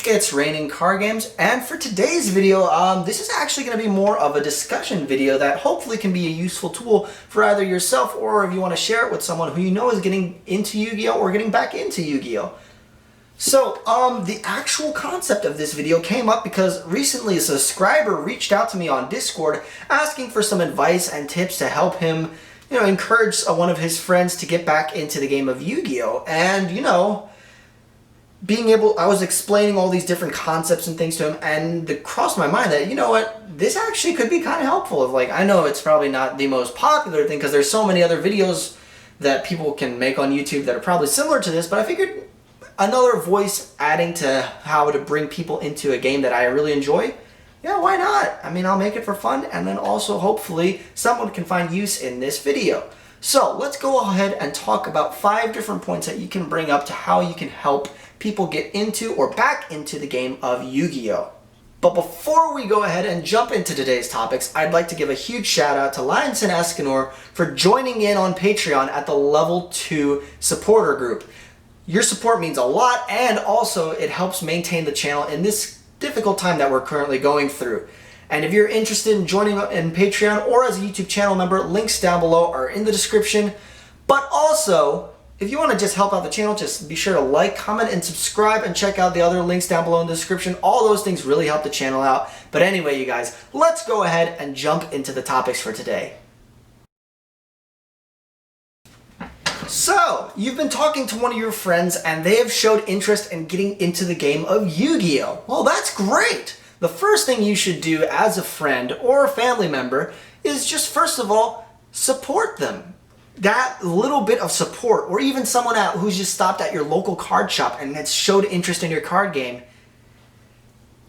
it's RainingCardGames, and for today's video, this is actually going to be more of a discussion video that hopefully can be a useful tool for either yourself or if you want to share it with someone who you know is getting into Yu-Gi-Oh! Or getting back into Yu-Gi-Oh! So, the actual concept of this video came up because recently a subscriber reached out to me on Discord asking for some advice and tips to help him, encourage one of his friends to get back into the game of Yu-Gi-Oh! And, I was explaining all these different concepts and things to him, and it crossed my mind that, this actually could be kind of helpful. I know it's probably not the most popular thing because there's so many other videos that people can make on YouTube that are probably similar to this, but I figured another voice adding to how to bring people into a game that I really enjoy, yeah, why not? I mean, I'll make it for fun, and then also hopefully someone can find use in this video. So let's go ahead and talk about 5 different points that you can bring up to how you can help people get into or back into the game of Yu-Gi-Oh! But before we go ahead and jump into today's topics, I'd like to give a huge shout out to Lionson Escanor for joining in on Patreon at the level 2 supporter group. Your support means a lot, and also it helps maintain the channel in this difficult time that we're currently going through. And if you're interested in joining in Patreon or as a YouTube channel member, links down below are in the description. But also, if you want to just help out the channel, just be sure to like, comment, and subscribe, and check out the other links down below in the description. All those things really help the channel out. But anyway, you guys, let's go ahead and jump into the topics for today. So, you've been talking to one of your friends and they have showed interest in getting into the game of Yu-Gi-Oh! Well, that's great! The first thing you should do as a friend or a family member is just first of all, support them. That little bit of support, or even someone who's just stopped at your local card shop and has showed interest in your card game,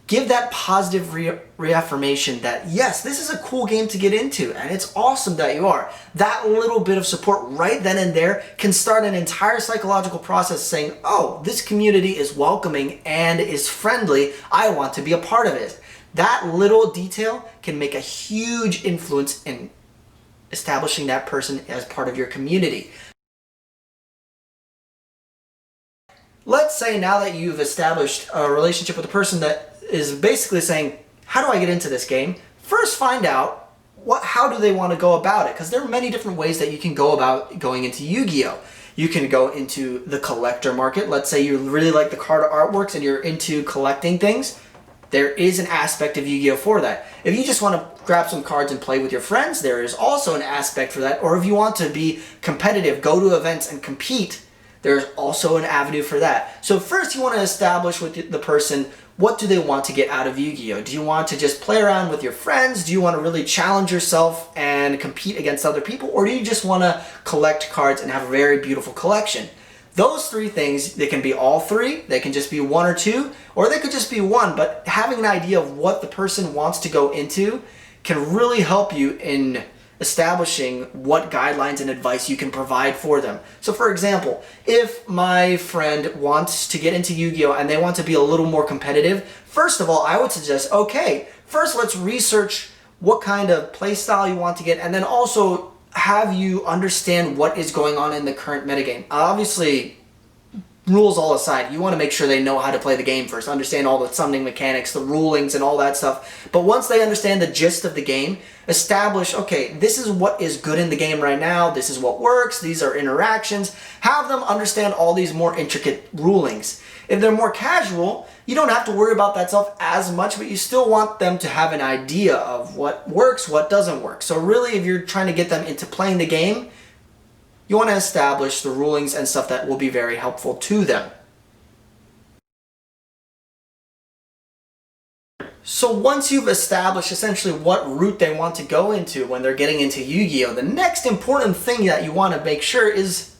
give that positive reaffirmation that yes, this is a cool game to get into and it's awesome that you are. That little bit of support right then and there can start an entire psychological process saying, oh, this community is welcoming and is friendly, I want to be a part of it. That little detail can make a huge influence in establishing that person as part of your community. Let's say now that you've established a relationship with a person that is basically saying, how do I get into this game? First find out how do they want to go about it, because there are many different ways that you can go about going into Yu-Gi-Oh! You can go into the collector market. Let's say you really like the card artworks and you're into collecting things. There is an aspect of Yu-Gi-Oh! For that. If you just want to grab some cards and play with your friends, there is also an aspect for that. Or if you want to be competitive, go to events and compete, there's also an avenue for that. So first you want to establish with the person, what do they want to get out of Yu-Gi-Oh! Do you want to just play around with your friends? Do you want to really challenge yourself and compete against other people? Or do you just want to collect cards and have a very beautiful collection? Those 3 things, they can be all 3, they can just be 1 or 2, or they could just be 1, but having an idea of what the person wants to go into can really help you in establishing what guidelines and advice you can provide for them. So for example, if my friend wants to get into Yu-Gi-Oh! And they want to be a little more competitive, first of all, I would suggest, okay, first let's research what kind of playstyle you want to get, and then also have you understand what is going on in the current metagame. Obviously, rules all aside, you want to make sure they know how to play the game first, understand all the summoning mechanics, the rulings, and all that stuff. But once they understand the gist of the game, establish, okay, this is what is good in the game right now, this is what works, these are interactions. Have them understand all these more intricate rulings. If they're more casual, you don't have to worry about that stuff as much, but you still want them to have an idea of what works, what doesn't work. So really, if you're trying to get them into playing the game, you want to establish the rulings and stuff that will be very helpful to them. So once you've established essentially what route they want to go into when they're getting into Yu-Gi-Oh!, the next important thing that you want to make sure is,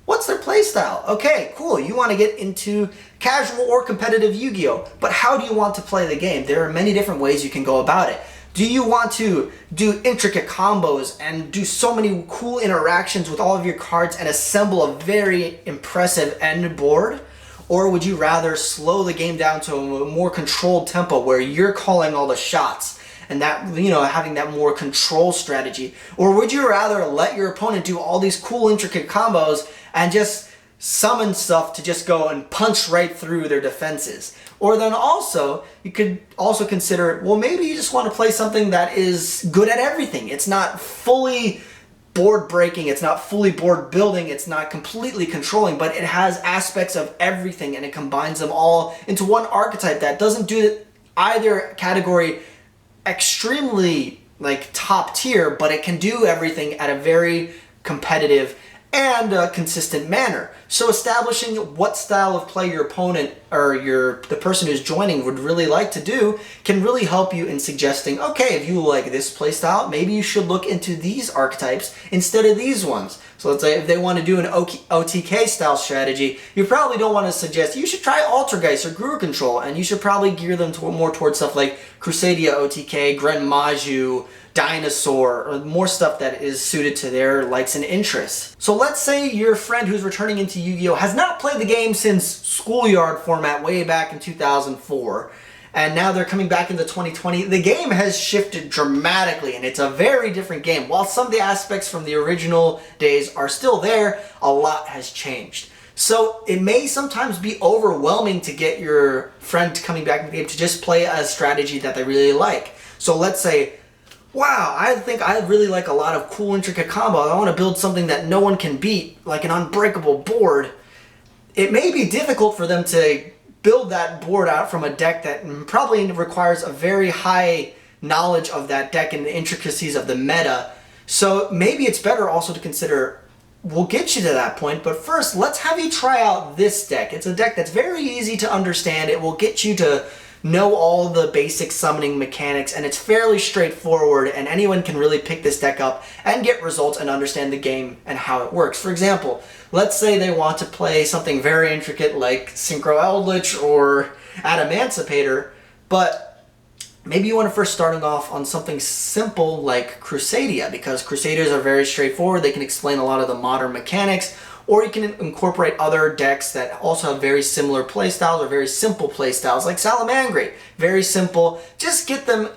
what's their playstyle? Okay, cool, you want to get into casual or competitive Yu-Gi-Oh! But how do you want to play the game? There are many different ways you can go about it. Do you want to do intricate combos and do so many cool interactions with all of your cards and assemble a very impressive end board? Or would you rather slow the game down to a more controlled tempo where you're calling all the shots and that, having that more control strategy? Or would you rather let your opponent do all these cool intricate combos and just summon stuff to just go and punch right through their defenses? Or then also, you could also consider, well, maybe you just want to play something that is good at everything. It's not fully board breaking, it's not fully board building, it's not completely controlling, but it has aspects of everything and it combines them all into one archetype that doesn't do either category extremely like top tier, but it can do everything at a very competitive and consistent manner. So establishing what style of play your opponent or the person who's joining would really like to do can really help you in suggesting, okay, if you like this play style, maybe you should look into these archetypes instead of these ones. So let's say if they want to do an OTK style strategy, you probably don't want to suggest you should try Altergeist or Guru Control, and you should probably gear them more towards stuff like Crusadia OTK, Gren Maju, Dinosaur, or more stuff that is suited to their likes and interests. So let's say your friend who's returning into Yu-Gi-Oh! Has not played the game since Schoolyard format way back in 2004, and now they're coming back into 2020. The game has shifted dramatically, and it's a very different game. While some of the aspects from the original days are still there, a lot has changed. So it may sometimes be overwhelming to get your friend coming back in the game to just play a strategy that they really like. So let's say, wow, I think I really like a lot of cool intricate combos. I want to build something that no one can beat, like an unbreakable board. It may be difficult for them to build that board out from a deck that probably requires a very high knowledge of that deck and the intricacies of the meta. So maybe it's better also to consider, we'll get you to that point, but first let's have you try out this deck. It's a deck that's very easy to understand. It will get you to know all the basic summoning mechanics, and it's fairly straightforward, and anyone can really pick this deck up and get results and understand the game and how it works. For example, let's say they want to play something very intricate like Synchro Eldritch or Adamancipator, but maybe you want to first starting off on something simple like Crusadia, because Crusaders are very straightforward. They can explain a lot of the modern mechanics. Or you can incorporate other decks that also have very similar playstyles or very simple playstyles, like Salamangreat. Very simple. Just get them,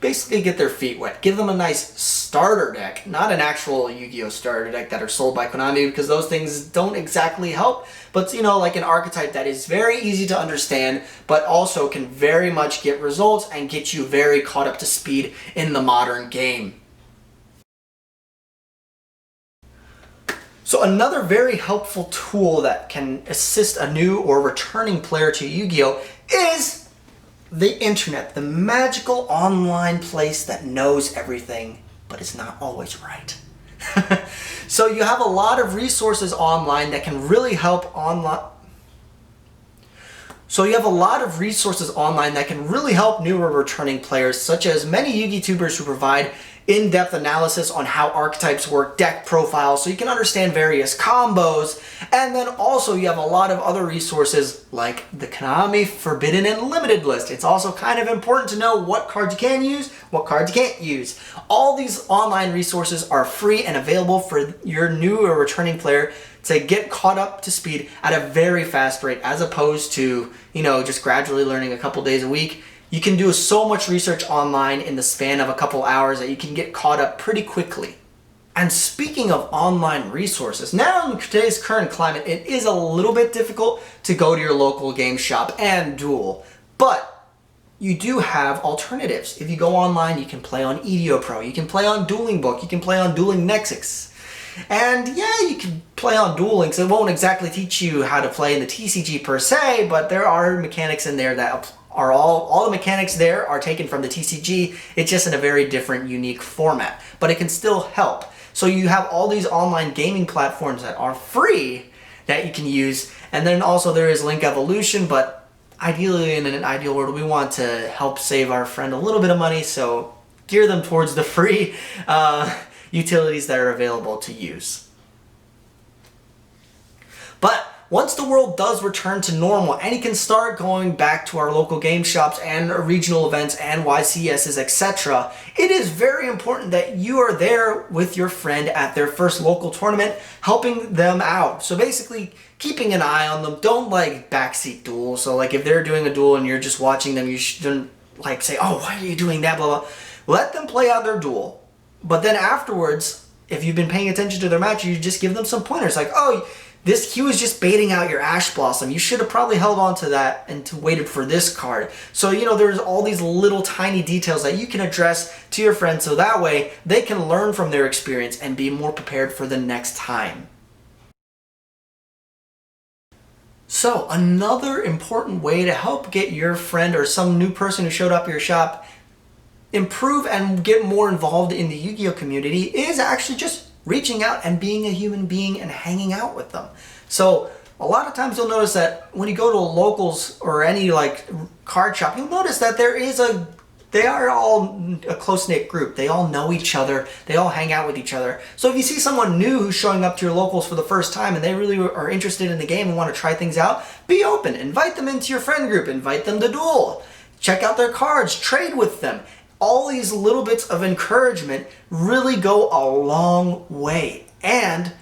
basically get their feet wet. Give them a nice starter deck, not an actual Yu-Gi-Oh! Starter deck that are sold by Konami, because those things don't exactly help. But, you know, like an archetype that is very easy to understand, but also can very much get results and get you very caught up to speed in the modern game. So another very helpful tool that can assist a new or returning player to Yu-Gi-Oh! Is the internet, the magical online place that knows everything, but is not always right. So you have a lot of resources online that can really help new or returning players, such as many Yu-Gi-Tubers who provide in-depth analysis on how archetypes work, deck profiles, so you can understand various combos. And then also you have a lot of other resources like the Konami Forbidden and Limited list. It's also kind of important to know what cards you can use, what cards you can't use. All these online resources are free and available for your new or returning player to get caught up to speed at a very fast rate, as opposed to, you know, just gradually learning a couple days a week. You can do so much research online in the span of a couple hours that you can get caught up pretty quickly. And speaking of online resources, now in today's current climate, it is a little bit difficult to go to your local game shop and duel. But you do have alternatives. If you go online, you can play on Yugioh Pro, you can play on Dueling Book, you can play on Dueling Nexus. And yeah, you can play on Duel Links. It won't exactly teach you how to play in the TCG per se, but there are mechanics in there that are all the mechanics there are taken from the TCG. It's just in a very different, unique format, but it can still help. So you have all these online gaming platforms that are free that you can use, and then also there is Link Evolution, but ideally in an ideal world we want to help save our friend a little bit of money, so gear them towards the free utilities that are available to use. But once the world does return to normal and you can start going back to our local game shops and regional events and YCSs, etc., it is very important that you are there with your friend at their first local tournament, helping them out. So basically, keeping an eye on them. Don't like backseat duel. So like if they're doing a duel and you're just watching them, you shouldn't like say, oh, why are you doing that, blah, blah. Let them play out their duel. But then afterwards, if you've been paying attention to their match, you just give them some pointers like, oh, he was just baiting out your Ash Blossom. You should have probably held on to that and waited for this card. So, you know, there's all these little tiny details that you can address to your friends so that way they can learn from their experience and be more prepared for the next time. So, another important way to help get your friend or some new person who showed up at your shop improve and get more involved in the Yu-Gi-Oh community is actually just reaching out and being a human being and hanging out with them. So a lot of times you'll notice that when you go to a locals or any like card shop, you'll notice that they are all a close-knit group. They all know each other. They all hang out with each other. So if you see someone new who's showing up to your locals for the first time and they really are interested in the game and want to try things out, be open. Invite them into your friend group. Invite them to duel. Check out their cards. Trade with them. All these little bits of encouragement really go a long way. And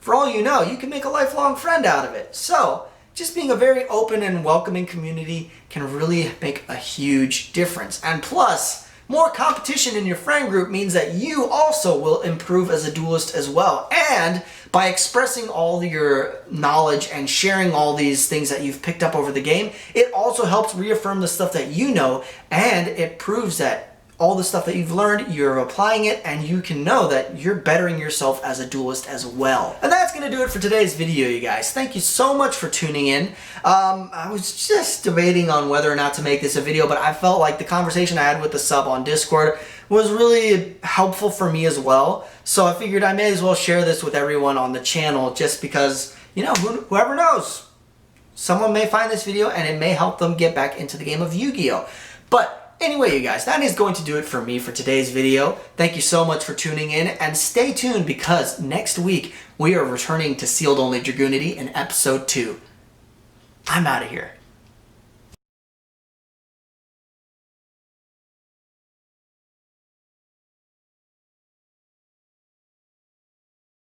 for all you know, you can make a lifelong friend out of it. So just being a very open and welcoming community can really make a huge difference. And plus, more competition in your friend group means that you also will improve as a duelist as well. And by expressing all your knowledge and sharing all these things that you've picked up over the game, it also helps reaffirm the stuff that you know, and it proves that all the stuff that you've learned, you're applying it, and you can know that you're bettering yourself as a duelist as well. And that's going to do it for today's video, you guys. Thank you so much for tuning in. I was just debating on whether or not to make this a video, but I felt like the conversation I had with the sub on Discord was really helpful for me as well. So I figured I may as well share this with everyone on the channel just because, you know, whoever knows, someone may find this video and it may help them get back into the game of Yu-Gi-Oh! But anyway, you guys, that is going to do it for me for today's video. Thank you so much for tuning in, and stay tuned because next week we are returning to Sealed Only Dragoonity in episode 2. I'm out of here.